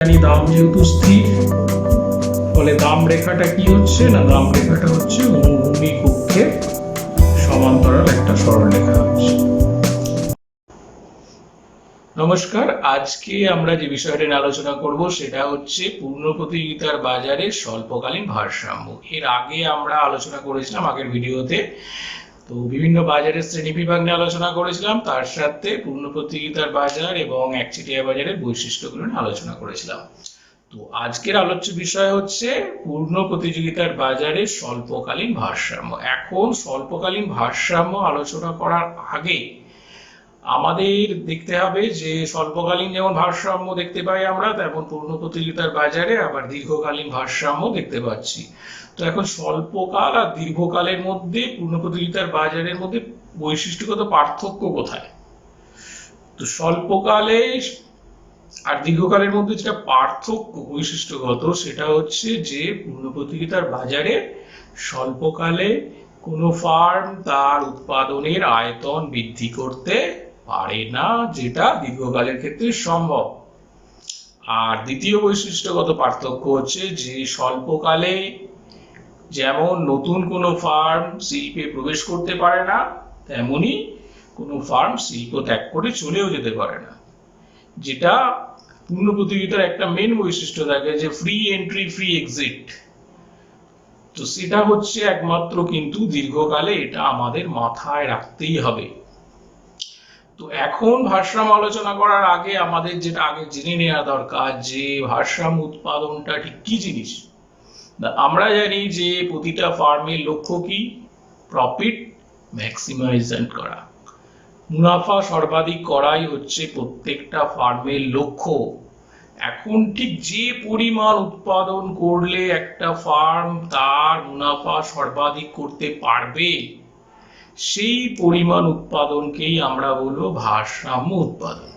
জানি দাম যেহেতু স্থির, ফলে দাম রেখাটা কি হচ্ছে না, দাম রেখাটা হচ্ছে অনুভূমিক অক্ষে সমান্তরাল একটা সরলরেখা হচ্ছে। নমস্কার, আজকে আমরা যে বিষয়টা নিয়ে আলোচনা করব সেটা হচ্ছে পূর্ণ প্রতিযোগিতার বাজারে স্বল্পকালীন ভারসাম্য। এর আগে আমরা আলোচনা করেছিলাম আগের ভিডিওতে, তো বিভিন্ন বাজারের শ্রেণীবিভাগ নিয়ে আলোচনা করেছিলাম, তার সাথে পূর্ণ প্রতিযোগিতার বাজার এবং একচেটিয়া বাজারের বৈশিষ্ট্যগুলো নিয়ে আলোচনা করেছিলাম। তো আজকের আলোচ্য বিষয় হচ্ছে পূর্ণ প্রতিযোগিতার বাজারে স্বল্পকালীন ভারসাম্য। এখন স্বল্পকালীন ভারসাম্য আলোচনা করার আগে আমাদের দেখতে হবে যে স্বল্পকালীন যেমন ভারসাম্য দেখতে পাই আমরা, তেমন পূর্ণ প্রতিযোগিতার বাজারে আবার দীর্ঘকালীন ভারসাম্য দেখতে পাচ্ছি। তো এখন স্বল্পকাল আর দীর্ঘকালের মধ্যে পূর্ণ প্রতিযোগিতার বাজারের মধ্যে বৈশিষ্ট্যগত পার্থক্য কোথায়? তো স্বল্পকালে আর দীর্ঘকালের মধ্যে যেটা পার্থক্য বৈশিষ্ট্যগত, সেটা হচ্ছে যে পূর্ণ প্রতিযোগিতার বাজারে স্বল্পকালে কোনো ফার্ম তার উৎপাদনের আয়তন বৃদ্ধি করতে পারে না, যেটা দীর্ঘকালের ক্ষেত্রে সম্ভব। আর দ্বিতীয় বৈশিষ্ট্যগত পার্থক্য হচ্ছে যে স্বল্পকালে যেমন নতুন কোনো ফার্ম শিল্পে প্রবেশ করতে পারে না, তেমনি কোনো ফার্ম শিল্প ত্যাগ করে চলেও যেতে পারে না, যেটা পূর্ণ প্রতিযোগিতার একটা মেন বৈশিষ্ট্য থাকে যে ফ্রি এন্ট্রি ফ্রি এক্সিট। তো সেটা হচ্ছে একমাত্র কিন্তু দীর্ঘকালে, এটা আমাদের মাথায় রাখতেই হবে। তো এখন ভারসাম্য আলোচনা করার আগে আমাদের যেটা আগে জেনে নেওয়া দরকার যে ভারসাম্য উৎপাদনটা ঠিক কি জিনিস। আমরা জানি যে প্রতিটা ফার্মের লক্ষ্য কি? প্রফিট ম্যাক্সিমাইজেশন করা, মুনাফা সর্বাধিক করাই হচ্ছে প্রত্যেকটা ফার্মের লক্ষ্য। এখন ঠিক যে পরিমাণ উৎপাদন করলে একটা ফার্ম তার মুনাফা সর্বাধিক করতে পারবে, সেই পরিমাণ উৎপাদনকেই আমরা বলবো ভারসাম্য উৎপাদন।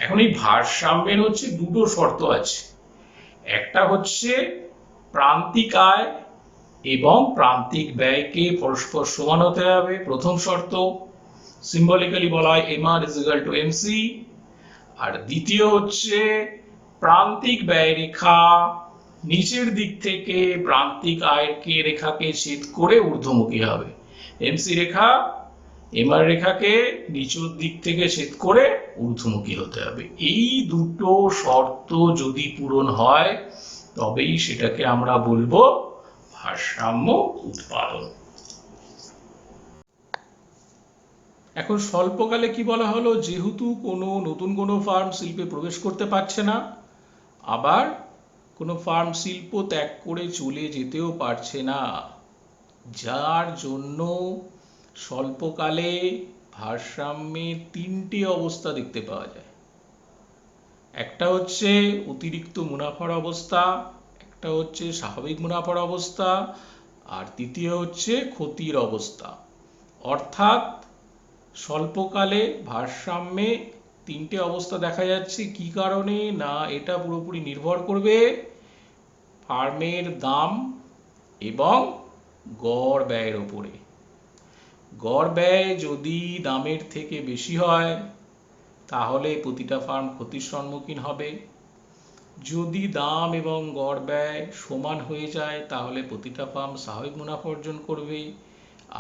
এখন এই ভারসাম্যের হচ্ছে দুটো শর্ত আছে। একটা হচ্ছে প্রান্তিক আয় এবং প্রান্তিক ব্যয়কে পরস্পর সমান হতে হবে, প্রথম শর্ত। সিম্বলিক্যালি বলা হয় MR is equal to MC। আর দ্বিতীয় হচ্ছে প্রান্তিক ব্যয় রেখা নিচের দিক থেকে প্রান্তিক আয়ের রেখাকে ছেদ করে ঊর্ধ্বমুখী হবে। MC রেখা MR রেখাকে নিচের দিক থেকে ছেদ করে ঊর্ধ্বমুখী হতে হবে। এই দুটো শর্ত যদি পূরণ হয় তবেই সেটাকে আমরা বলবো ভারসাম্য উৎপাদন। এখন স্বল্পকালে কি বলা হলো? যেহেতু নতুন কোনো ফার্ম শিল্পে প্রবেশ করতে পারছে না, আবার কোনো ফার্ম শিল্প ত্যাগ করে চলে যেতেও পারছে না, যার জন্য স্বল্পকালে ভারসাম্যে তিনটি অবস্থা দেখতে পাওয়া যায়। একটা হচ্ছে অতিরিক্ত মুনাফার অবস্থা, একটা হচ্ছে স্বাভাবিক মুনাফার অবস্থা, আর তৃতীয় হচ্ছে ক্ষতির অবস্থা। অর্থাৎ স্বল্পকালে ভারসাম্যে তিনটে অবস্থা দেখা যাচ্ছে। কি কারণে? না, এটা পুরোপুরি নির্ভর করবে ফার্মের দাম এবং গড় ব্যয়ের উপরে। গড় ব্যয় যদি দামের থেকে বেশি হয় তাহলে প্রতিটা ফার্ম ক্ষতির সম্মুখীন হবে। যদি দাম এবং গড় ব্যয় সমান হয়ে যায় তাহলে প্রতিটা ফার্ম স্বাভাবিক মুনাফা অর্জন করবে।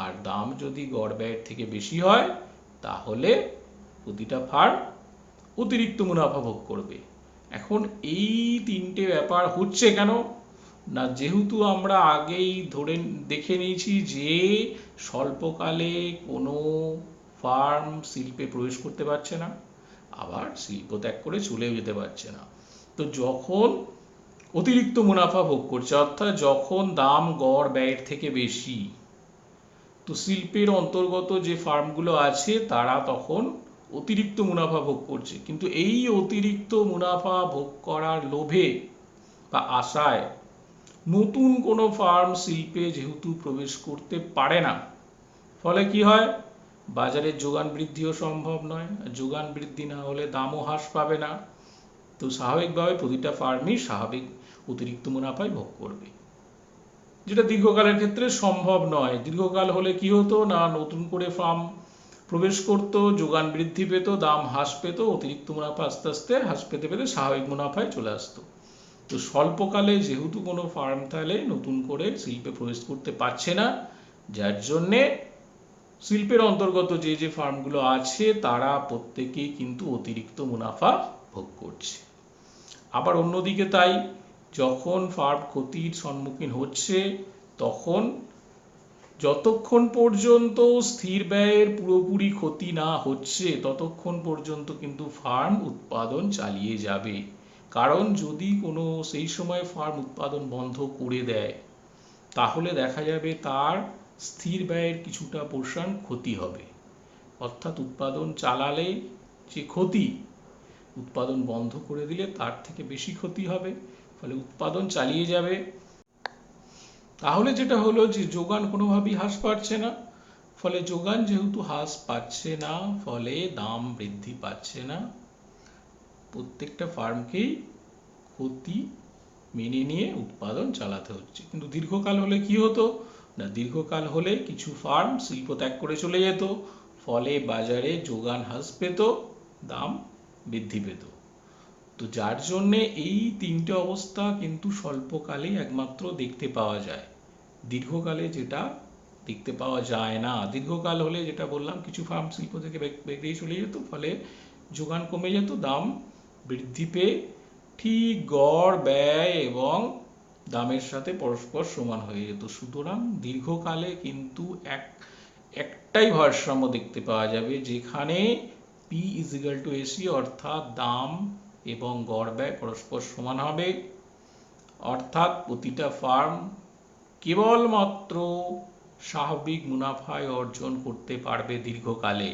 আর দাম যদি গড় ব্যয়ের থেকে বেশি হয় তাহলে প্রতিটা ফার্ম অতিরিক্ত মুনাফা ভোগ করবে। এখন এই তিনটে ব্যাপার হচ্ছে কেন না, যেহেতু আমরা আগেই দেখে নিয়েছি যে স্বল্পকালে কোনো ফার্ম শিল্পে প্রবেশ করতে পারছে না, আবার শিল্প ত্যাগ করে চলেও যেতে পারছে না। তো যখন অতিরিক্ত মুনাফা ভোগ করছে, অর্থাৎ যখন দাম গড় ব্যয়ের থেকে বেশি, তো শিল্পের অন্তর্গত যে ফার্মগুলো আছে তারা তখন অতিরিক্ত মুনাফা ভোগ করছে। কিন্তু এই অতিরিক্ত মুনাফা ভোগ করার লোভে বা আশায় নতুন কোনো ফার্ম শিল্পে যেহেতু প্রবেশ করতে পারে না, ফলে কি হয়? বাজারের যোগান বৃদ্ধিও সম্ভব নয়, যোগান বৃদ্ধি না হলে দামও হ্রাস পাবে না। তো স্বাভাবিকভাবে প্রতিটা ফার্মই স্বাভাবিক অতিরিক্ত মুনাফাই ভোগ করবে, যেটা দীর্ঘকালের ক্ষেত্রে সম্ভব নয়। দীর্ঘকাল হলে কি হতো না, নতুন করে ফার্ম প্রবেশ করত, যোগান বৃদ্ধি পেত, দাম হ্রাস পেত, অতিরিক্ত মুনাফা আস্তে আস্তে হ্রাস পেতে পেতে স্বাভাবিক মুনাফায় চলে আসতো। তো স্বল্পকালে যেহেতু কোনো ফার্ম তাহলে নতুন করে শিল্পে প্রবেশ করতে পারছে না, যার জন্যে শিল্পের অন্তর্গত যে যে ফার্মগুলো আছে তারা প্রত্যেকেই কিন্তু অতিরিক্ত মুনাফা ভোগ করছে। আবার অন্যদিকে তাই যখন ফার্ম ক্ষতির সম্মুখীন হচ্ছে তখন যতক্ষণ পর্যন্ত স্থির ব্যয়ের পুরোপুরি ক্ষতি না হচ্ছে ততক্ষণ পর্যন্ত কিন্তু ফার্ম উৎপাদন চালিয়ে যাবে। কারণ যদি কোনো সেই সময় ফার্ম উৎপাদন বন্ধ করে দেয় তাহলে দেখা যাবে তার স্থির ব্যয়ের কিছুটা পোর্শন ক্ষতি হবে। অর্থাৎ উৎপাদন চালালে যে ক্ষতি, উৎপাদন বন্ধ করে দিলে তার থেকে বেশি ক্ষতি হবে, ফলে উৎপাদন চালিয়ে যাবে। তাহলে যেটা হলো যে যোগান কোনোভাবেই হ্রাস পাচ্ছে না, ফলে যোগান যেহেতু হ্রাস পাচ্ছে না ফলে দাম বৃদ্ধি পাচ্ছে না, প্রত্যেকটা ফার্মকেই ক্ষতি মেনে নিয়ে উৎপাদন চালাতে হচ্ছে। কিন্তু দীর্ঘকাল হলে কি হতো না, দীর্ঘকাল হলে কিছু ফার্ম শিল্প ত্যাগ করে চলে যেত, ফলে বাজারে যোগান হ্রাস পেত, দাম বৃদ্ধি পেত। তো যার জন্যে এই তিনটে অবস্থা কিন্তু স্বল্পকালে একমাত্র দেখতে পাওয়া যায়, দীর্ঘকালে যেটা দেখতে পাওয়া যায় না। দীর্ঘকাল হলে যেটা বললাম কিছু ফার্ম শিল্প থেকে বেরিয়ে চলে যেত, ফলে যোগান কমে যেত, দাম বৃদ্ধি পেয়ে ঠিক গড় ব্যয় এবং দামের সাথে পরস্পর সমান হয়ে যেত। সুতরাং দীর্ঘকালে কিন্তু একটাই ভারসাম্য দেখতে পাওয়া যাবে, যেখানে পি ইজিক্যাল টু এসি, অর্থাৎ দাম এবং গড় ব্যয় পরস্পর সমান হবে। অর্থাৎ প্রতিটা ফার্ম কেবলমাত্র স্বাভাবিক মুনাফায় অর্জন করতে পারবে দীর্ঘকালে।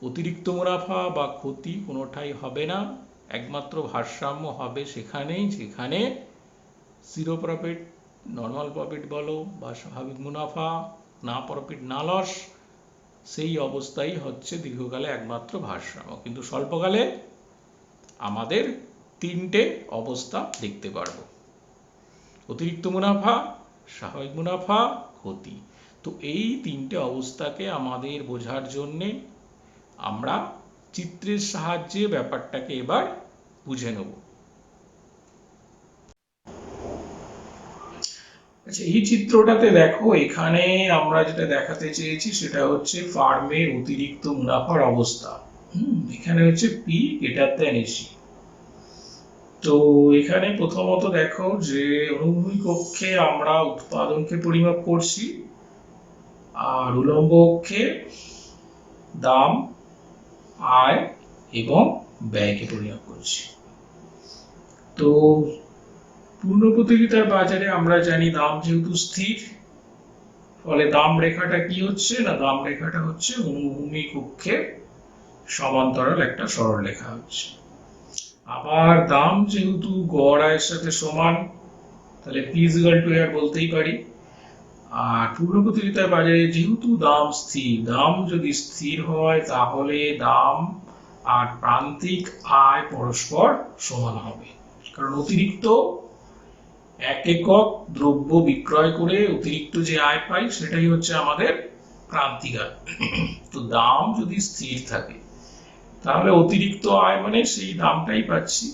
অতিরিক্ত মুনাফা বা ক্ষতি কোনোটাই হবে না, একমাত্র ভারসাম্য হবে সেখানেই যেখানে জিরো প্রফিট, নর্মাল প্রফিট বলো বা স্বাভাবিক মুনাফা, না প্রফিট না লস, সেই অবস্থাই হচ্ছে দীর্ঘকালে একমাত্র ভারসাম্য। কিন্তু স্বল্পকালে আমাদের তিনটে অবস্থা দেখতে পারবো: অতিরিক্ত মুনাফা, স্বাভাবিক মুনাফা, ক্ষতি। তো এই তিনটে অবস্থাকে আমাদের বোঝার জন্যে আমরা চিত্রের সাহায্যে ব্যাপারটাকে এবার বুঝে নেব। আচ্ছা, এই চিত্রটাতে দেখো, এখানে আমরা যেটা দেখাতে চেয়েছি সেটা হচ্ছে ফার্মের অতিরিক্ত মুনাফার অবস্থা। এখানে হচ্ছে পি গ্রেটার দ্যান এসি। তো এখানে প্রথমত দেখো যে অনুভূমিক অক্ষে আমরা উৎপাদনকে পরিমাপ করছি, আর উলম্ব অক্ষে দাম, আয় এবং ব্যয়কে পরিমাপ করছি। তো পূর্ণ প্রতিযোগিতার বাজারে আমরা জানি দাম যেহেতু স্থির, ফলে দাম রেখাটা কি হচ্ছে না, দাম রেখাটা হচ্ছে অনুভূমিক অক্ষের সমান্তরাল একটা সরলরেখা হচ্ছে। আবার দাম যেহেতু গড় আয়ের সাথে সমান, তাহলে পি ইজিক্যাল টু আর বলতেই পারি। আর পূর্ণ প্রতিযোগিতার বাজারে যেহেতু দাম স্থির, দাম যদি স্থির হয় তাহলে দাম আর প্রান্তিক আয় পরস্পর সমান হবে, কারণ অতিরিক্ত এক একক দ্রব্য বিক্রয় করে অতিরিক্ত যে আয় পাই সেটাই হচ্ছে আমাদের প্রান্তিক আয়। তো দাম যদি স্থির থাকে তাহলে অতিরিক্ত আয় মানে সেই দামটাই পাচ্ছি।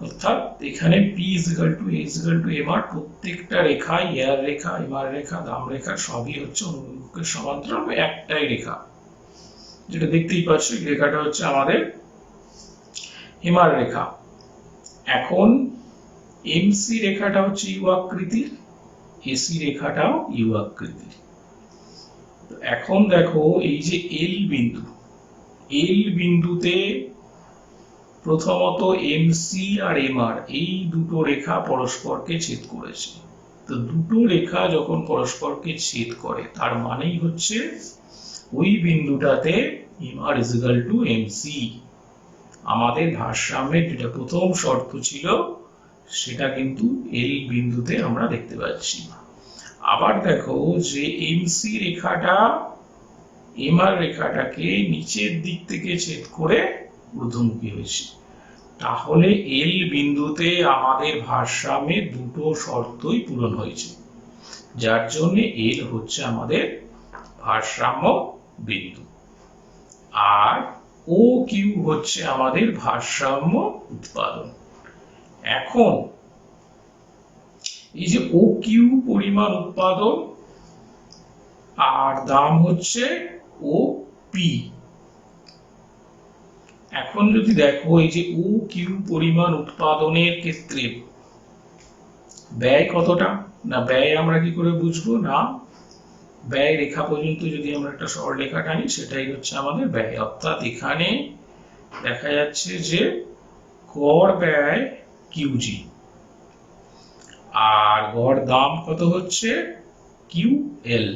অর্থাৎ এখানে পি ইজিক্যাল টু এ ইজিক্যাল টু এম আর, প্রত্যেকটা রেখা, ইয়ার রেখা, এমআর রেখা, দাম রেখা সবই হচ্ছে অনুভূমিকের সমান্তরাল, একটাই রেখা। যেটা দেখতেই পাচ্ছ এই রেখাটা হচ্ছে আমাদের এমআর রেখা। এখন এমসি রেখাটা হচ্ছে ইউ আকৃতির, এসি রেখাটাও ইউ আকৃতির। এখন দেখো এই যে এল বিন্দু, এল বিন্দুতে প্রথমত এমসি আর এমআর এই দুটো রেখা পরস্পরকে ছেদ করেছে। তো দুটো রেখা যখন পরস্পরকে ছেদ করে তার মানেই হচ্ছে ওই বিন্দুটাতে এমআর ইজিক্যাল টু এমসি। আমাদের ভারসাম্যের যেটা প্রথম শর্ত ছিল সেটা কিন্তু এই বিন্দুতে আমরা দেখতে পাচ্ছি। আবার দেখো যে এমসি রেখাটা এমআর রেখাটাকে নিচের দিক থেকে ছেদ করে ঊর্ধ্বমুখী হয়েছে, তাহলে এল বিন্দুতে আমাদের ভারসাম্যের দুটো শর্তই পূরণ হয়েছে, যার জন্য এল হচ্ছে আমাদের ভারসাম্য বিন্দু, আর ও কিউ হচ্ছে আমাদের ভারসাম্য উৎপাদন। এখন এই যে ও কিউ পরিমাণ উৎপাদন আর দাম হচ্ছে ও পি। এখন যদি দেখো এই যে ও কিউ পরিমাণ উৎপাদনের ক্ষেত্রে ব্যয় কতটা, না ব্যয় আমরা কি করে বুঝবো, না ব্যয় রেখা পর্যন্ত যদি আমরা একটা সরলরেখা টানি সেটাই হচ্ছে আমাদের ব্যয়। অর্থাৎ এখানে দেখা যাচ্ছে যে গড় ব্যয় কিউজি আর গড় দাম কত হচ্ছে কিউ এল।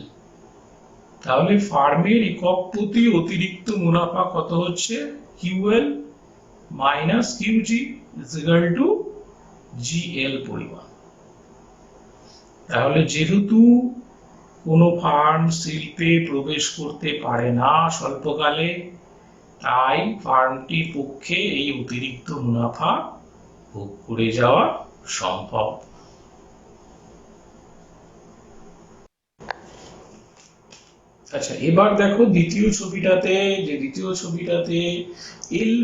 তাহলে ফার্মের একক প্রতি অতিরিক্ত মুনাফা কত হচ্ছে QL minus QG is equal to GL পরিমাণ। তাহলে যেহেতু কোনো ফার্ম শিল্পে প্রবেশ করতে পারে না স্বল্পকালে, তাই ফার্মটির পক্ষে এই অতিরিক্ত মুনাফা ভোগ করে যাওয়া সম্ভব। আচ্ছা, এবার দেখো দ্বিতীয় ছবিটাতে এল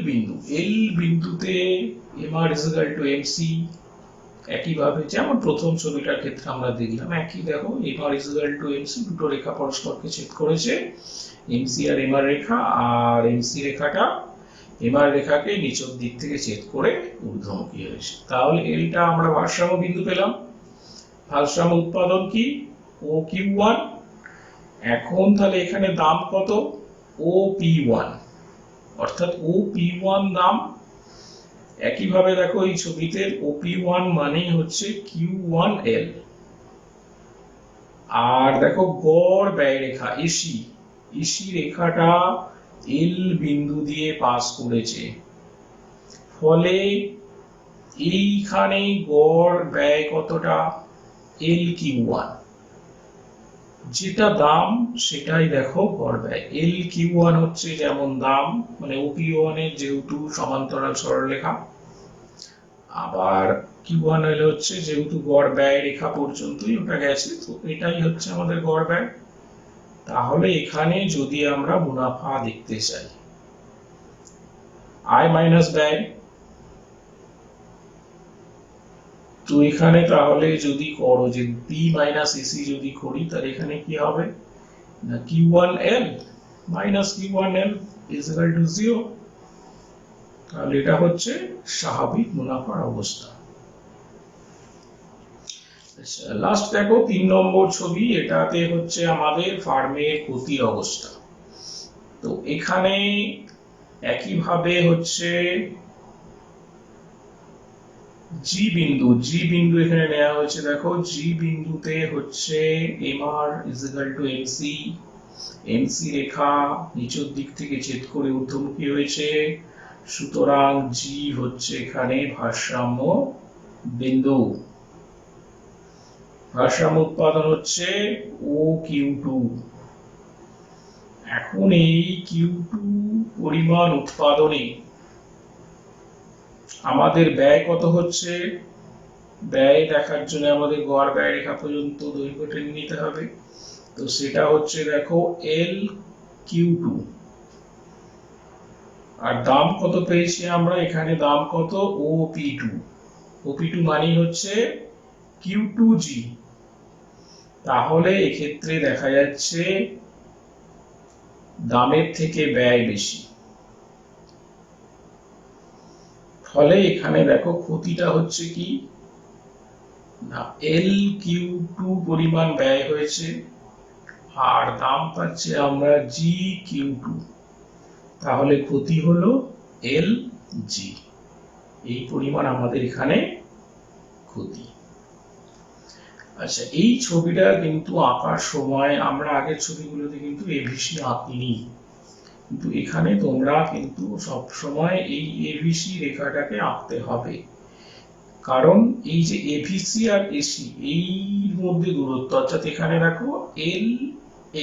বিন্দুতে MR is equal to MC. একইভাবে যেমন প্রথম ছবিটার ক্ষেত্রে আমরা দেখলাম, একই দেখো MR is equal to MC, দুটো রেখা পরস্পরকে ছেদ করেছে, এমসি আর এমআর রেখা, আর এমসি রেখাটা এমআর রেখাকে নিচের দিক থেকে ছেদ করে ঊর্ধ্বমুখী হয়েছে। তাহলে এলটা আমরা ভারসাম্য বিন্দু পেলাম। ভারসাম্য উৎপাদন কি ও কিউ ওয়ান। এখন তাহলে এখানে দাম কত ও পি ওয়ান, অর্থাৎ ও পি ওয়ান দাম। একইভাবে দেখো এই ছবিতে ও পি ওয়ান মানেই হচ্ছে কিউ ওয়ান এল। আর দেখো গড় ব্যয় রেখা এসি রেখাটা এল বিন্দু দিয়ে পাস করেছে, ফলে এইখানে গড় ব্যয় কতটা এল কিউ ওয়ান, যেটা দাম সেটাই দেখো গড় ব্যয়। এল কিউ ওয়ান হচ্ছে যেমন দাম, মানে ও কিউ ওয়ান এর যেহেতু সমান্তরাল সরলরেখা, আবার কিউ ওয়ান হচ্ছে যেহেতু গড় ব্যয় রেখা পর্যন্তই ওটা গেছে, তো এটাই হচ্ছে আমাদের গড় ব্যয়। তাহলে এখানে যদি আমরা মুনাফা দেখতে চাই, আয় মাইনাস ব্যয়, তো এখানে তাহলে যদি করো যে বি মাইনাস এসি যদি করি, তাহলে এখানে কি হবে না Q one L minus Q one L is equal to 0। তাহলে এটা হচ্ছে স্বাভাবিক মুনাফার অবস্থা। লাস্ট দেখো 3 নম্বর ছবি, এটাতে হচ্ছে আমাদের ফার্মের ক্ষতির অবস্থা। তো এখানে একইভাবে হচ্ছে জি বিন্দু এখানে নেওয়া হয়েছে। দেখো জি বিন্দুতে হচ্ছে MR is equal to MC, MC রেখা নিচের দিক থেকে ছেদ করে ঊর্ধ্বমুখী হয়েছে, সুতরাং জি হচ্ছে এখানে ভারসাম্য বিন্দু। ভারসাম্য উৎপাদন হচ্ছে ও কিউ টু। এখন এই কিউ টু পরিমাণ উৎপাদনে আমাদের ব্যয় কত হচ্ছে, ব্যয় দেখার জন্য আমাদের গড় ব্যয় রেখা পর্যন্ত দৈর্ঘ্য টেনে নিতে হবে। তো সেটা হচ্ছে দেখো এল কিউ টু। আর দাম কত পেয়েছি আমরা, এখানে দাম কত O P two. O P two মানে হচ্ছে কিউ টু জি। তাহলে এক্ষেত্রে দেখা যাচ্ছে দামের থেকে ব্যয় বেশি, ফলে এখানে দেখো ক্ষতিটা হচ্ছে কি না এল কিউ টু পরিমাণ ব্যয় হয়েছে আর দাম পাচ্ছে আমরা জি কিউ টু। তাহলে ক্ষতি হলো এল জি, এই পরিমাণ আমাদের এখানে ক্ষতি। আচ্ছা, এই ছবিটা কিন্তু আঁকার সময় আমরা আগের ছবিগুলোতে কিন্তু এভিসি আঁকিনি, কিন্তু এখানে তোমরা কিন্তু সব সময় এই এভিসি রেখাটাকে আঁকতে হবে, কারণ এই যে এভিসি আর এসি এই মধ্যে দূরত্ব, অর্থাৎ এখানে দেখো এল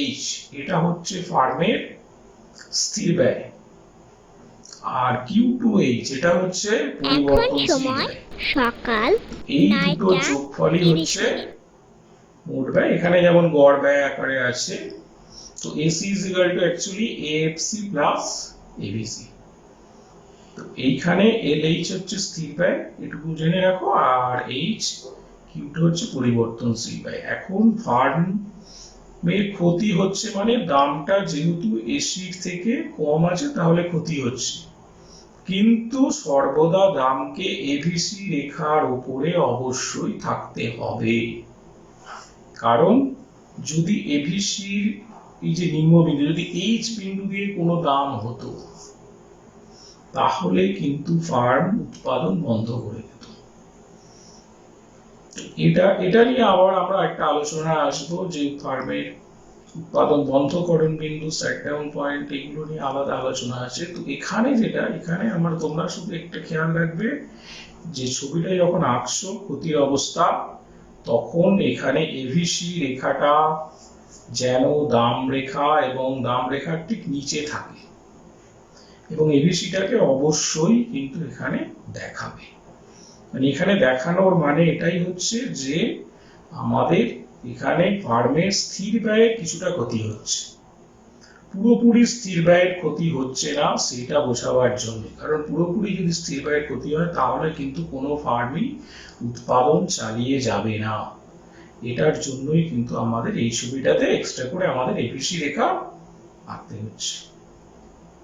এইচ, এটা হচ্ছে ফার্মের স্থির ব্যয়, আর কিউ টু এইচ এটা হচ্ছে পরিবর্তনশীল ব্যয়। সকাল এই দুটো যোগফলই হচ্ছে মোট ব্যয়। এখানে যেমন গড় ব্যয় আকারে আছে, তো AC is equal to actually AFC plus ABC। তো এইখানে LH হচ্ছে স্থির ব্যয়, এটুকু জেনে রাখো, আর H কিউটা হচ্ছে পরিবর্তনশীল ব্যয়। এখন ফার্মের ক্ষতি হচ্ছে মানে দামটা যেহেতু এসির থেকে কম আছে তাহলে ক্ষতি হচ্ছে, কিন্তু সর্বদা দামকে এভিসি রেখার উপরে অবশ্যই থাকতে হবে। কারণ যদি এভিসির এই যে নিম্নবিন্দু যদি এইচ বিন্দু দিয়ে কোনো দাম হতো তাহলে কিন্তু ফার্ম উৎপাদন বন্ধ করে দিত। এটা নিয়ে আবার আমরা একটা আলোচনা আসবো যে ফার্মের উৎপাদন বন্ধকরণ বিন্দু, শাটডাউন পয়েন্ট, এগুলো নিয়ে আলাদা আলোচনা আছে। তো এখানে আমরা তোমরা শুধু একটা খেয়াল রাখবে যে ছবিটা যখন আঁকছো ক্ষতির অবস্থা, তখন এখানে এভিসি রেখাটা যেন দাম রেখা এবং দাম রেখার ঠিক নিচে থাকে, এবং এভিসিটাকে অবশ্যই কিন্তু এখানে দেখাবে। মানে এখানে দেখানোর মানে এটাই হচ্ছে যে আমাদের এখানে ফার্মের স্থির ব্যয়ের কিছুটা ক্ষতি হচ্ছে, পুরোপুরি স্থির ব্যয়ের ক্ষতি হচ্ছে না সেটা বোঝাবার জন্য। কারণ পুরোপুরি যদি স্থির ব্যয়ের ক্ষতি হয় তাহলে কিন্তু কোনো ফার্মই উৎপাদন চালিয়ে যাবে না। এটার জন্যই কিন্তু আমাদের এই ছবিটাতে এক্সট্রা করে আমাদের এভিসি রেখা আঁকতে হচ্ছে।